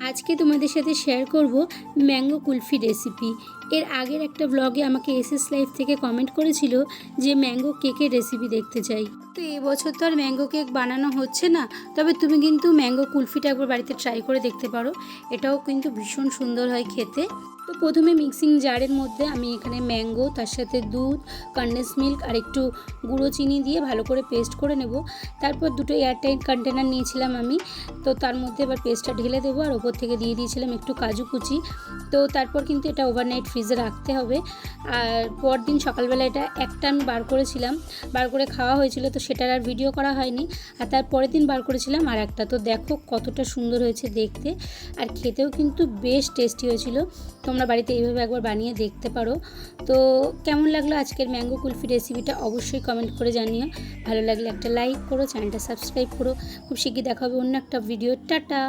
আজকে তোমাদের সাথে শেয়ার করব ম্যাঙ্গো কুলফি রেসিপি। এর আগের একটা ব্লগে আমাকে এসএস লাইফ থেকে কমেন্ট করেছিল যে ম্যাঙ্গো কেকের রেসিপি দেখতে চাই। তো এবছর তো আর ম্যাঙ্গো কেক বানানো হচ্ছে না, তবে তুমি কিন্তু ম্যাঙ্গো কুলফিটা একবার বাড়িতে ট্রাই করে দেখতে পারো। এটাও কিন্তু ভীষণ সুন্দর হয় খেতে। তো প্রথমে মিক্সিং জারের মধ্যে আমি এখানে ম্যাঙ্গো, তার সাথে দুধ, কনডেন্স মিল্ক আর একটু গুঁড়ো চিনি দিয়ে ভালো করে পেস্ট করে নেব। তারপর দুটো এয়ারটাইট কন্টেনার নিয়েছিলাম আমি, তো তার মধ্যে এবার পেস্টটা ঢেলে দেবো আর ওপর থেকে দিয়ে দিয়েছিলাম একটু কাজু কুচি। তো তারপর কিন্তু এটা ওভারনাইট ফ্রিজে রাখতে হবে। আর পরদিন সকালবেলা এটা একটা আমি বার করেছিলাম, বার করে খাওয়া হয়েছিল, তো সেটার আর ভিডিও করা হয়নি। আর তার পরের দিন বার করেছিলাম আর একটা। তো দেখো কতটা সুন্দর হয়েছে দেখতে, আর খেতেও কিন্তু বেশ টেস্টি হয়েছিল। তোমরা বাড়িতে এইভাবে একবার বানিয়ে দেখতে পারো। তো কেমন লাগলো আজকের ম্যাঙ্গো কুলফি রেসিপিটা অবশ্যই কমেন্ট করে জানিও। ভালো লাগলে একটা লাইক করো, চ্যানেলটা সাবস্ক্রাইব করো। খুব শিগগির দেখা হবে অন্য একটা ভিডিও। টাটা।